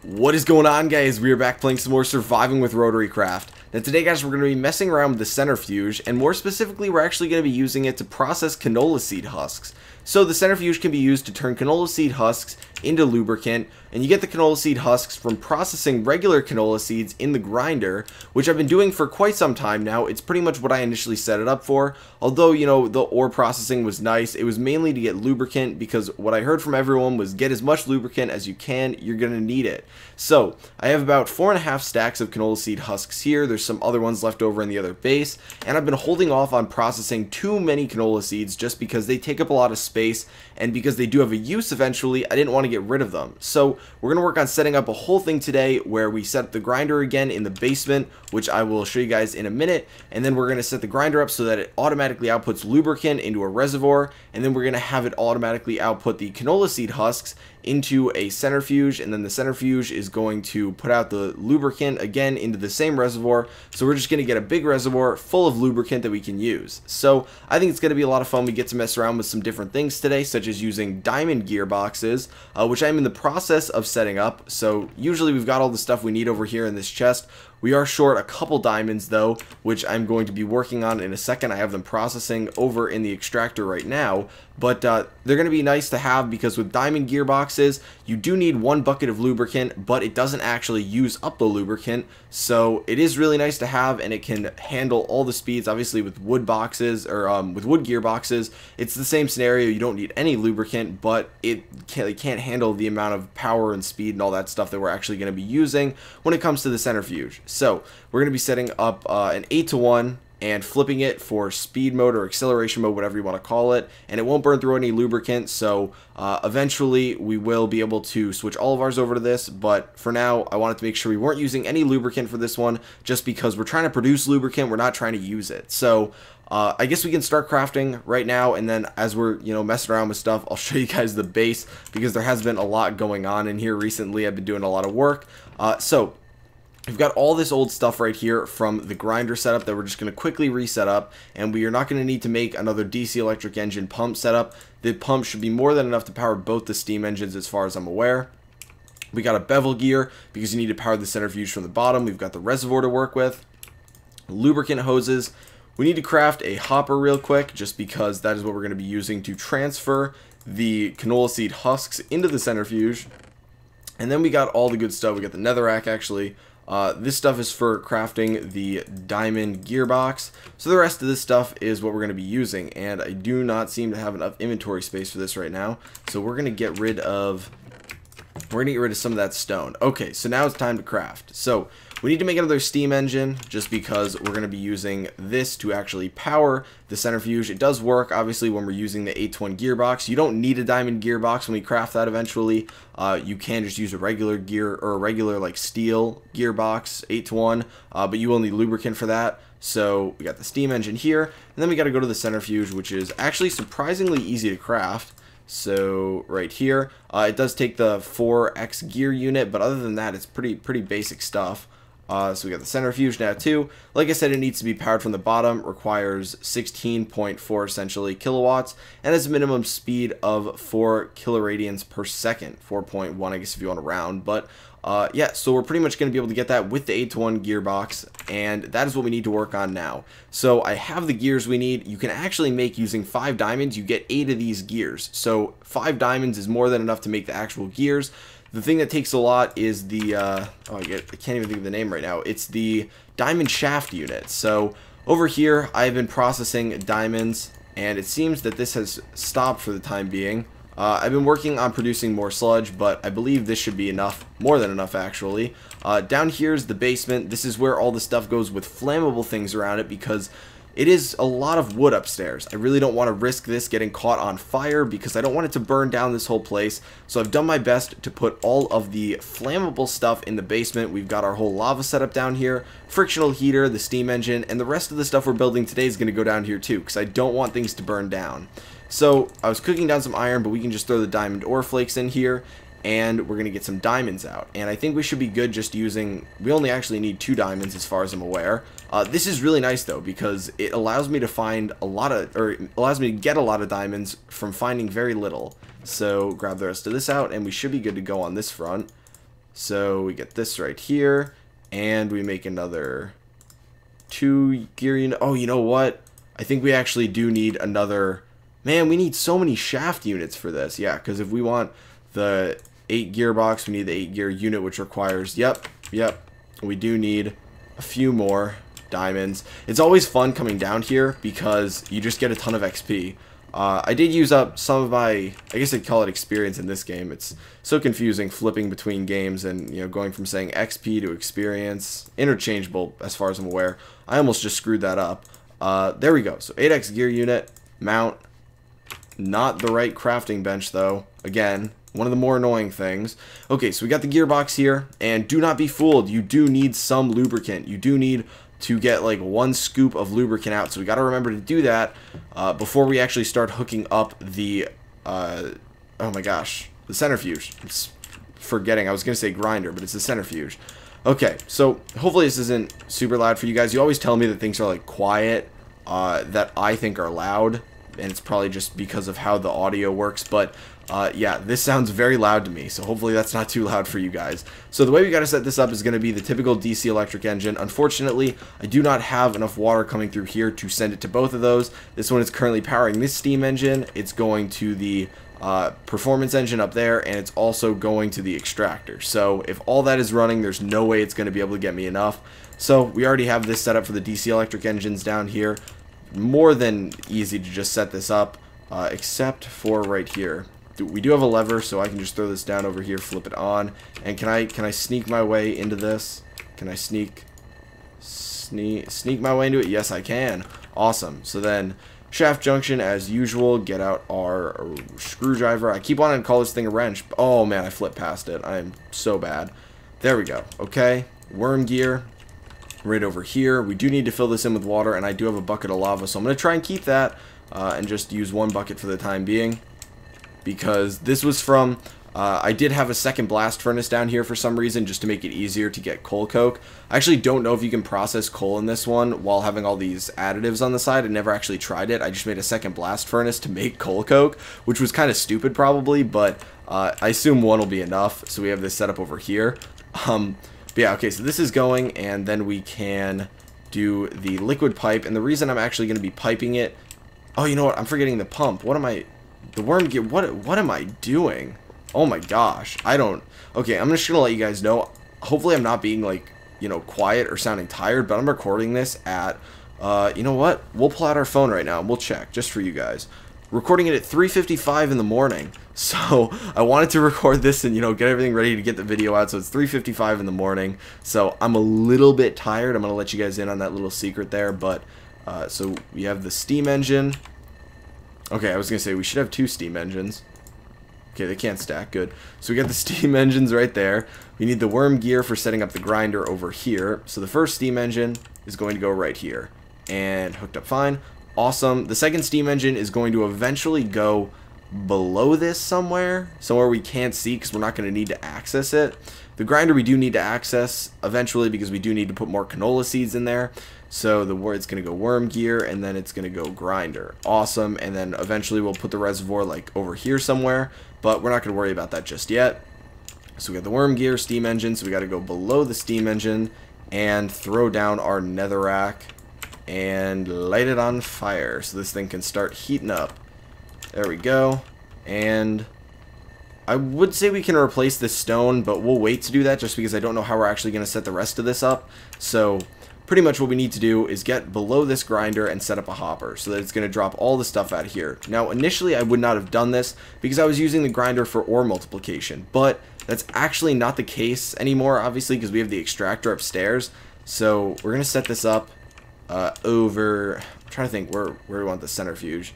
What is going on, guys? We are back playing some more Surviving with RotaryCraft. Now today, guys, we're going to be messing around with the Centrifuge, and more specifically, we're actually going to be using it to process canola seed husks. So the Centrifuge can be used to turn canola seed husks into lubricant, and you get the canola seed husks from processing regular canola seeds in the grinder, which I've been doing for quite some time now. It's pretty much what I initially set it up for. Although, you know, the ore processing was nice, it was mainly to get lubricant, because what I heard from everyone was get as much lubricant as you can, you're going to need it. So I have about 4.5 stacks of canola seed husks here. There's some other ones left over in the other base, and I've been holding off on processing too many canola seeds just because they take up a lot of space, and because they do have a use eventually, I didn't want to get rid of them. So we're going to work on setting up a whole thing today where we set up the grinder again in the basement, which I will show you guys in a minute, and then we're going to set the grinder up so that it automatically outputs lubricant into a reservoir, and then we're going to have it automatically output the canola seed husks into a centrifuge, and then the centrifuge is going to put out the lubricant again into the same reservoir. So we're just going to get a big reservoir full of lubricant that we can use. So I think it's going to be a lot of fun. We get to mess around with some different things today, such as using diamond gearboxes, which I'm in the process of setting up. So usually we've got all the stuff we need over here in this chest. We are short a couple diamonds though, which I'm going to be working on in a second. I have them processing over in the extractor right now, but they're going to be nice to have because with diamond gearboxes, you do need 1 bucket of lubricant, but it doesn't actually use up the lubricant. So it is really nice to have, and it can handle all the speeds. Obviously with wood boxes or with wood gearboxes, it's the same scenario. You don't need any lubricant, but it can't handle the amount of power and speed and all that stuff that we're actually going to be using when it comes to the centrifuge. So we're going to be setting up an 8-to-1 and flipping it for speed mode or acceleration mode, whatever you want to call it, and it won't burn through any lubricant. So eventually we will be able to switch all of ours over to this, but for now I wanted to make sure we weren't using any lubricant for this one, just because we're trying to produce lubricant, we're not trying to use it. So I guess we can start crafting right now, and then as we're, you know, messing around with stuff, I'll show you guys the base, because there has been a lot going on in here recently. I've been doing a lot of work. So we've got all this old stuff right here from the grinder setup that we're just going to quickly reset up, and we are not going to need to make another DC electric engine pump setup. The pump should be more than enough to power both the steam engines as far as I'm aware. We got a bevel gear because you need to power the centrifuge from the bottom. We've got the reservoir to work with, lubricant hoses. We need to craft a hopper real quick just because that is what we're going to be using to transfer the canola seed husks into the centrifuge. And then we got all the good stuff. We got the netherrack actually. This stuff is for crafting the diamond gearbox. So the rest of this stuff is what we're going to be using, and I do not seem to have enough inventory space for this right now. So we're going to get rid of some of that stone. Okay, so now it's time to craft. So we need to make another steam engine just because we're going to be using this to actually power the centrifuge. It does work, obviously, when we're using the 8-to-1 gearbox. You don't need a diamond gearbox when we craft that eventually. You can just use a regular gear or a regular like steel gearbox 8-to-1, but you will need lubricant for that. So we got the steam engine here, and then we got to go to the centrifuge, which is actually surprisingly easy to craft. So right here, it does take the 4x gear unit, but other than that, it's pretty basic stuff. So we got the centrifuge now too. Like I said, it needs to be powered from the bottom, requires 16.4 essentially kilowatts, and has a minimum speed of 4 kiloradians per second, 4.1 I guess if you want to round. But yeah, so we're pretty much going to be able to get that with the 8-to-1 gearbox, and that is what we need to work on now. So I have the gears we need. You can actually make, using 5 diamonds, you get 8 of these gears. So 5 diamonds is more than enough to make the actual gears. The thing that takes a lot is the, I can't even think of the name right now. It's the diamond shaft unit. So over here, I've been processing diamonds, and it seems that this has stopped for the time being. I've been working on producing more sludge, but I believe this should be enough, more than enough actually. Down here is the basement. This is where all the stuff goes with flammable things around it, because it is a lot of wood upstairs. I really don't want to risk this getting caught on fire because I don't want it to burn down this whole place. So I've done my best to put all of the flammable stuff in the basement. We've got our whole lava setup down here, frictional heater, the steam engine, and the rest of the stuff we're building today is going to go down here too, because I don't want things to burn down. So I was cooking down some iron, but we can just throw the diamond ore flakes in here, and we're going to get some diamonds out. And I think we should be good just using, we only actually need 2 diamonds as far as I'm aware. This is really nice though, because it allows me to find a lot of, or allows me to get a lot of diamonds from finding very little. So grab the rest of this out, and we should be good to go on this front. So we get this right here, and we make another 2 gear unit. Oh, you know what? I think we actually do need another. Man, we need so many shaft units for this. Yeah, because if we want the 8 gearbox, we need the 8 gear unit, which requires, yep, we do need a few more diamonds. It's always fun coming down here because you just get a ton of XP. I did use up some of my, I guess I'd call it experience in this game. It's so confusing flipping between games and, you know, going from saying XP to experience. Interchangeable as far as I'm aware. I almost just screwed that up. There we go. So 8x gear unit, mount. Not the right crafting bench though. Again, one of the more annoying things. Okay, so we got the gearbox here, and do not be fooled. You do need some lubricant. You do need to get like 1 scoop of lubricant out. So we got to remember to do that before we actually start hooking up the, oh my gosh, the centrifuge. It's forgetting. I was going to say grinder, but it's the centrifuge. Okay, so hopefully this isn't super loud for you guys. You always tell me that things are like quiet that I think are loud, and it's probably just because of how the audio works, but yeah, this sounds very loud to me, so hopefully that's not too loud for you guys. So the way we got to set this up is going to be the typical DC electric engine. Unfortunately, I do not have enough water coming through here to send it to both of those. This one is currently powering this steam engine. It's going to the performance engine up there, and it's also going to the extractor. So if all that is running, there's no way it's going to be able to get me enough. So we already have this set up for the DC electric engines down here. More than easy to just set this up, except for right here. We do have a lever, so I can just throw this down over here, flip it on. And can I sneak my way into this? Can I sneak my way into it? Yes, I can. Awesome. So then shaft junction as usual. Get out our screwdriver. I keep wanting to call this thing a wrench. Oh man, I flipped past it. I am so bad. There we go. Okay, worm gear right over here. We do need to fill this in with water, and I do have a bucket of lava, so I'm going to try and keep that and just use 1 bucket for the time being, because this was from, I did have a second blast furnace down here for some reason, just to make it easier to get coal coke. I actually don't know if you can process coal in this one while having all these additives on the side. I never actually tried it. I just made a second blast furnace to make coal coke, which was kind of stupid probably, but I assume 1 will be enough. So we have this set up over here. But yeah, okay, so this is going, and then we can do the liquid pipe, and the reason I'm actually going to be piping it, oh, you know what, I'm forgetting the pump. What am I, the worm gear, what am I doing? Oh my gosh, I don't, okay, I'm just going to let you guys know, hopefully I'm not being like, you know, quiet or sounding tired, but I'm recording this at, you know what, we'll pull out our phone right now, and we'll check, just for you guys. Recording it at 3:55 in the morning, so I wanted to record this and, you know, get everything ready to get the video out. So it's 3:55 in the morning, so I'm a little bit tired. I'm gonna let you guys in on that little secret there, but so we have the steam engine. Okay, I was gonna say we should have 2 steam engines. Okay, they can't stack. Good. So we got the steam engines right there. We need the worm gear for setting up the grinder over here. So the first steam engine is going to go right here, and hooked up fine. Awesome. The second steam engine is going to eventually go below this somewhere we can't see because we're not going to need to access it. The grinder we do need to access eventually because we do need to put more canola seeds in there. So it's going to go worm gear, and then it's going to go grinder. Awesome. And then eventually we'll put the reservoir like over here somewhere, but we're not going to worry about that just yet. So we got the worm gear, steam engine, so we got to go below the steam engine and throw down our netherrack and light it on fire so this thing can start heating up. There we go. And I would say we can replace this stone, but we'll wait to do that just because I don't know how we're actually going to set the rest of this up. So pretty much what we need to do is get below this grinder and set up a hopper so that it's going to drop all the stuff out of here. Now initially I would not have done this because I was using the grinder for ore multiplication, but that's actually not the case anymore, obviously, because we have the extractor upstairs. So we're going to set this up over, I'm trying to think where we want the centrifuge.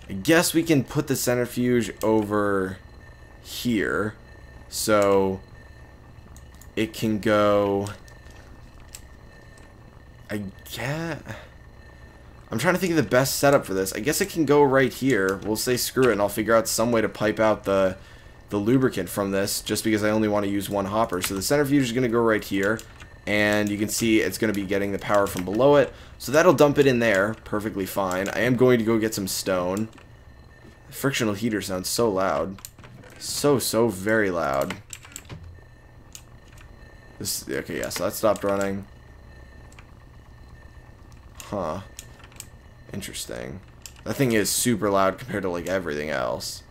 I guess we can put the centrifuge over here so it can go, I'm trying to think of the best setup for this. I guess it can go right here. We'll say screw it, and I'll figure out some way to pipe out the lubricant from this just because I only want to use 1 hopper. So the centrifuge is going to go right here, and you can see it's going to be getting the power from below it, so that'll dump it in there perfectly fine. I am going to go get some stone. The frictional heater sounds so loud, so very loud. This, okay, yeah, so that stopped running. Huh. Interesting. That thing is super loud compared to, like, everything else.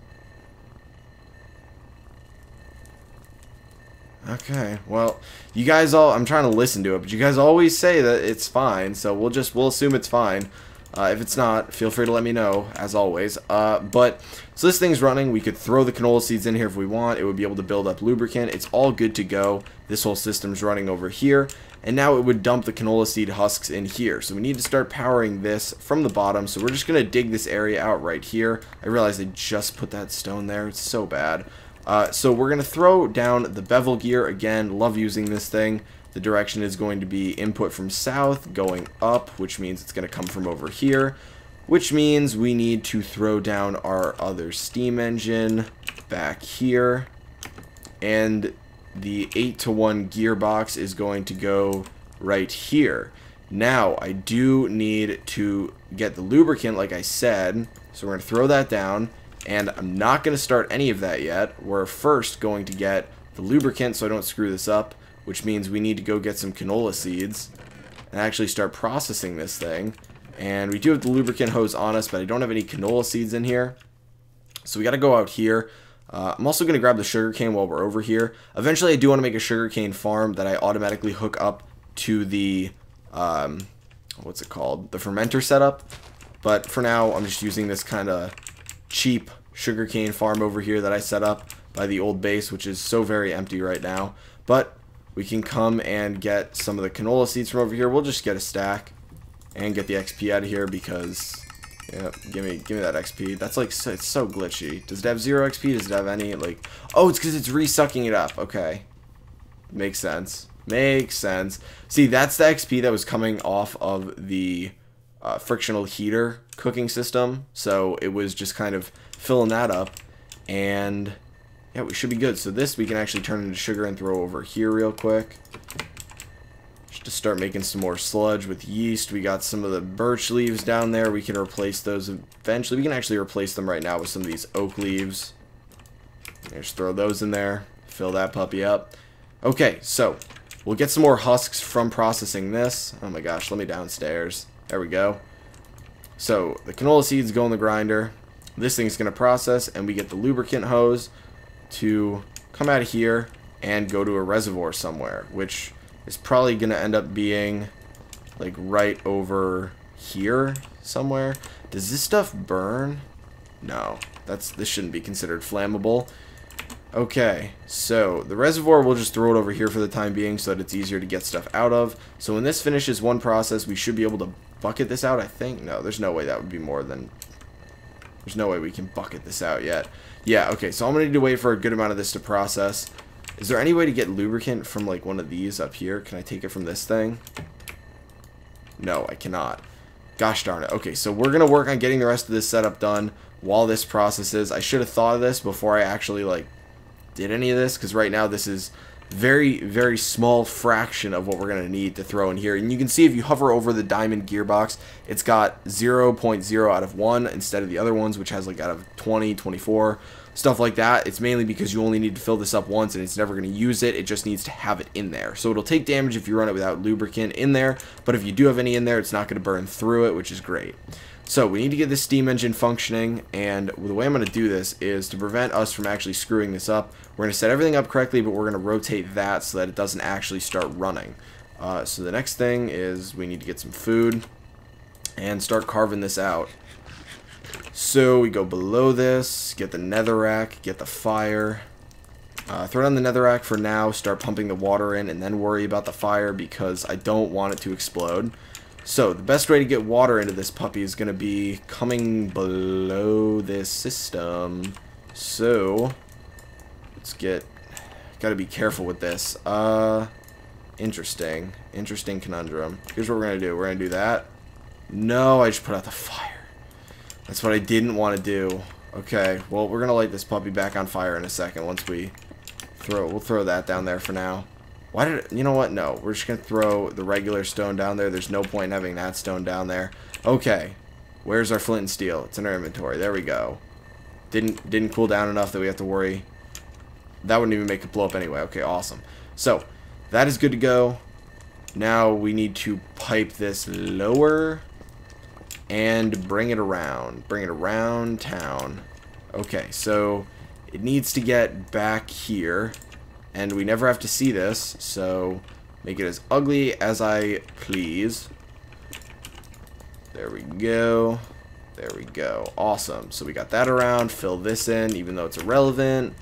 Okay, well, you guys all, I'm trying to listen to it, but you guys always say that it's fine, so we'll assume it's fine. If it's not, feel free to let me know, as always. So this thing's running. We could throw the canola seeds in here if we want. It would be able to build up lubricant. It's all good to go. This whole system's running over here. And now it would dump the canola seed husks in here. So we need to start powering this from the bottom. So we're just going to dig this area out right here. I realized I just put that stone there. It's so bad. So we're going to throw down the bevel gear. Again, love using this thing. The direction is going to be input from south, going up, which means it's going to come from over here, which means we need to throw down our other steam engine back here, and the 8-to-1 gearbox is going to go right here. Now, I do need to get the lubricant, like I said, so we're going to throw that down, and I'm not going to start any of that yet. We're first going to get the lubricant so I don't screw this up, which means we need to go get some canola seeds and actually start processing this thing. And we do have the lubricant hose on us, but I don't have any canola seeds in here. So we got to go out here. I'm also going to grab the sugarcane while we're over here. Eventually, I do want to make a sugarcane farm that I automatically hook up to the, what's it called? The fermenter setup. But for now, I'm just using this kind of cheap sugarcane farm over here that I set up by the old base, which is so very empty right now. But we can come and get some of the canola seeds from over here. We'll just get a stack and get the XP out of here because, yeah, give me that XP. That's like, it's so glitchy. Does it have 0 XP? Does it have any, like, oh, it's because it's resucking it up. Okay. Makes sense. Makes sense. See, that's the XP that was coming off of the frictional heater cooking system. So it was just kind of filling that up. And yeah, we should be good. So this we can actually turn into sugar and throw over here real quick. Just to start making some more sludge with yeast. We got some of the birch leaves down there. We can replace those eventually. We can actually replace them right now with some of these oak leaves. Just throw those in there. Fill that puppy up. Okay, so we'll get some more husks from processing this. Oh my gosh, let me downstairs. There we go. So the canola seeds go in the grinder. This thing's going to process, and we get the lubricant hose to come out of here and go to a reservoir somewhere, which is probably going to end up being like right over here somewhere. Does this stuff burn? No, this shouldn't be considered flammable. Okay, so the reservoir, we'll just throw it over here for the time being so that it's easier to get stuff out of. So when this finishes one process, we should be able to bucket this out, I think. No, there's no way that would be more than... There's no way we can bucket this out yet. Yeah, okay, so I'm going to need to wait for a good amount of this to process. Is there any way to get lubricant from, like, one of these up here? Can I take it from this thing? No, I cannot. Gosh darn it. Okay, so we're going to work on getting the rest of this setup done while this processes. I should have thought of this before I actually, like, did any of this, because right now this is very, very small fraction of what we're going to need to throw in here. And you can see if you hover over the diamond gearbox, it's got 0.0 out of 1 instead of the other ones, which has like out of 20, 24, stuff like that. It's mainly because you only need to fill this up once and it's never going to use it. It just needs to have it in there. So it'll take damage if you run it without lubricant in there, but if you do have any in there, it's not going to burn through it, which is great. So we need to get this steam engine functioning, and the way I'm going to do this is to prevent us from actually screwing this up. We're going to set everything up correctly, but we're going to rotate that so that it doesn't actually start running. So the next thing is we need to get some food and start carving this out. So we go below this, get the netherrack, get the fire. Throw down the netherrack for now, start pumping the water in, and then worry about the fire because I don't want it to explode. So the best way to get water into this puppy is going to be coming below this system. So let's gotta be careful with this. Interesting conundrum. Here's what we're going to do. We're going to do that. No, I just put out the fire. That's what I didn't want to do. Okay, well, we're going to light this puppy back on fire in a second once we'll throw that down there for now. Why did it, you know what? No, we're just going to throw the regular stone down there. There's no point in having that stone down there. Okay, where's our flint and steel? It's in our inventory. There we go. Didn't cool down enough that we have to worry. That wouldn't even make it blow up anyway. Okay, awesome. So, that is good to go. Now we need to pipe this lower and bring it around. Bring it around town. Okay, so it needs to get back here. And we never have to see this, so make it as ugly as I please. There we go. There we go. Awesome. So we got that around. Fill this in, even though it's irrelevant.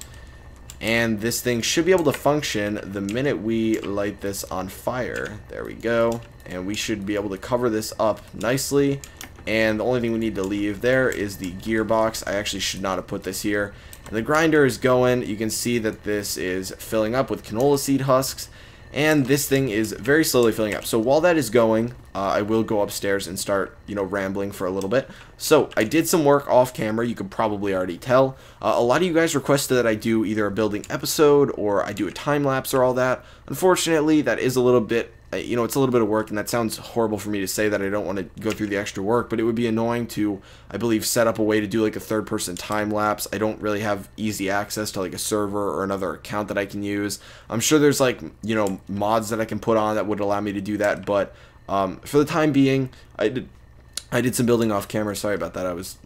And this thing should be able to function the minute we light this on fire. There we go. And we should be able to cover this up nicely. And the only thing we need to leave there is the gearbox. I actually should not have put this here. And the grinder is going. You can see that this is filling up with canola seed husks. And this thing is very slowly filling up. So while that is going, I will go upstairs and start, rambling for a little bit. So I did some work off camera. You could probably already tell. A lot of you guys requested that I do either a building episode or I do a time lapse or all that. Unfortunately, that is a little bit, it's a little bit of work, and that sounds horrible for me to say that I don't want to go through the extra work, but it would be annoying to, I believe, set up a way to do like a third-person time lapse. I don't really have easy access to like a server or another account that I can use. I'm sure there's like, mods that I can put on that would allow me to do that, but for the time being, I did some building off camera. Sorry about that. I was,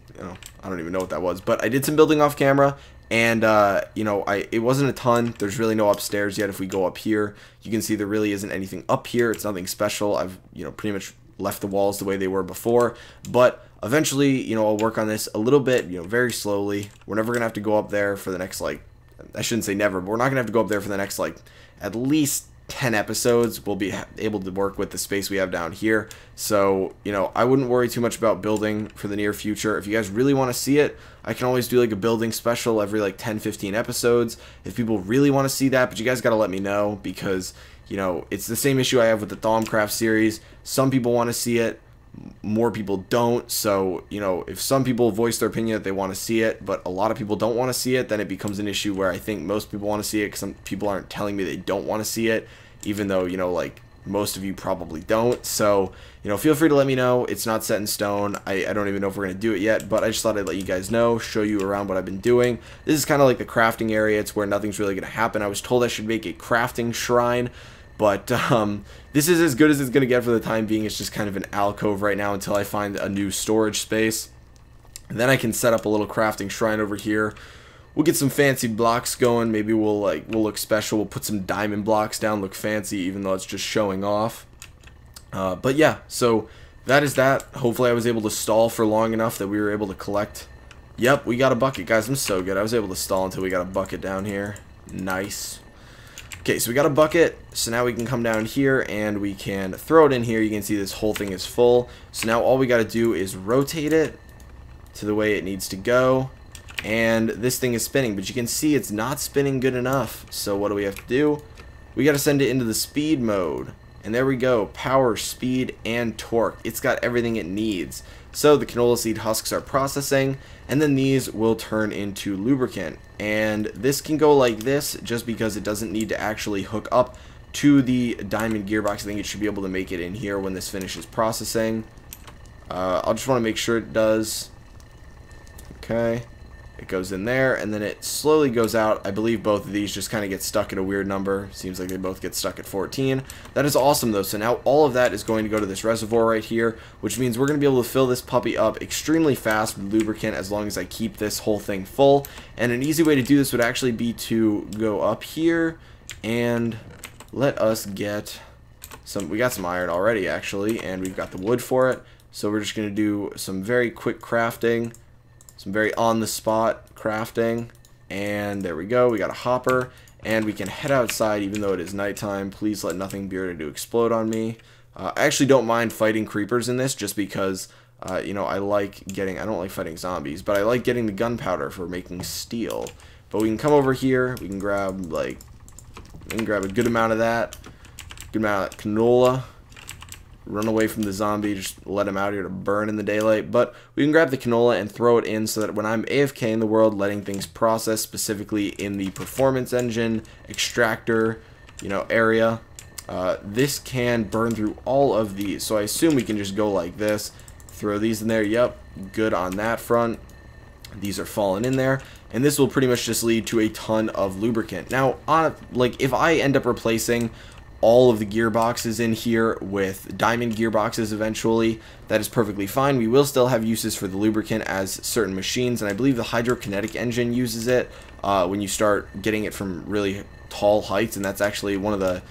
I don't even know what that was, but I did some building off camera. And, it wasn't a ton. There's really no upstairs yet. If we go up here, you can see there really isn't anything up here. It's nothing special. I've, pretty much left the walls the way they were before. But eventually, I'll work on this a little bit, very slowly. We're never going to have to go up there for the next, I shouldn't say never, but we're not going to have to go up there for the next, at least 10 episodes. We'll be able to work with the space we have down here. So, I wouldn't worry too much about building for the near future. If you guys really want to see it, I can always do like a building special every 10-15 episodes if people really want to see that, but you guys got to let me know, because it's the same issue I have with the Thaumcraft series. Some people want to see it, more people don't. So if some people voice their opinion that they want to see it, but a lot of people don't want to see it, then it becomes an issue where I think most people want to see it, because some people aren't telling me they don't want to see it, even though most of you probably don't. So feel free to let me know. It's not set in stone. I don't even know if we're going to do it yet, but I just thought I'd let you guys know, show you around what I've been doing. This is kind of like the crafting area. It's where nothing's really going to happen. I was told I should make a crafting shrine, but this is as good as it's going to get for the time being. It's just kind of an alcove right now until I find a new storage space. And then I can set up a little crafting shrine over here. We'll get some fancy blocks going. Maybe we'll look special. We'll put some diamond blocks down, look fancy, even though it's just showing off. But yeah, so that is that. Hopefully I was able to stall for long enough that we were able to collect. Yep, we got a bucket, guys. I'm so good. I was able to stall until we got a bucket down here. Nice. Okay, so we got a bucket. So now we can come down here and we can throw it in here. You can see this whole thing is full. So now all we got to do is rotate it to the way it needs to go. And this thing is spinning, but you can see it's not spinning good enough. So what do we have to do? We got to send it into the speed mode. And there we go. Power, speed, and torque. It's got everything it needs. So the canola seed husks are processing, and then these will turn into lubricant. And this can go like this just because it doesn't need to actually hook up to the diamond gearbox. I think it should be able to make it in here when this finishes processing. I'll just want to make sure it does. Okay. It goes in there, and then it slowly goes out. I believe both of these just kind of get stuck at a weird number. Seems like they both get stuck at 14. That is awesome, though. So now all of that is going to go to this reservoir right here, which means we're going to be able to fill this puppy up extremely fast with lubricant as long as I keep this whole thing full. And an easy way to do this would actually be to go up here and let us get some. We got some iron already, actually, and we've got the wood for it. So we're just going to do some very quick crafting. Some very on-the-spot crafting, and there we go. We got a hopper, and we can head outside even though it is nighttime. Please let nothing be ready to explode on me. I actually don't mind fighting creepers in this just because, I don't like fighting zombies, but I like getting the gunpowder for making steel. But we can come over here. We can grab, a good amount of that, good amount of canola. Run away from the zombie, just let him out here to burn in the daylight. But we can grab the canola and throw it in so that when I'm AFK in the world, letting things process, specifically in the performance engine, extractor, area, this can burn through all of these. So I assume we can just go like this, throw these in there. Yep, good on that front. These are falling in there, and this will pretty much just lead to a ton of lubricant. Now, if I end up replacing all of the gearboxes in here with diamond gearboxes eventually, that is perfectly fine. We will still have uses for the lubricant as certain machines, and I believe the hydrokinetic engine uses it when you start getting it from really tall heights, and that's actually one of the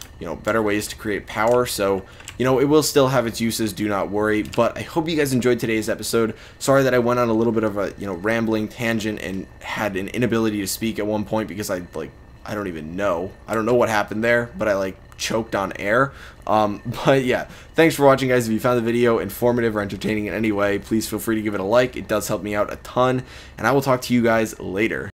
better ways to create power. So it will still have its uses, do not worry. But I hope you guys enjoyed today's episode. Sorry that I went on a little bit of a rambling tangent and had an inability to speak at one point because I don't know what happened there, but I choked on air. But yeah, thanks for watching, guys. If you found the video informative or entertaining in any way, please feel free to give it a like. It does help me out a ton, and I will talk to you guys later.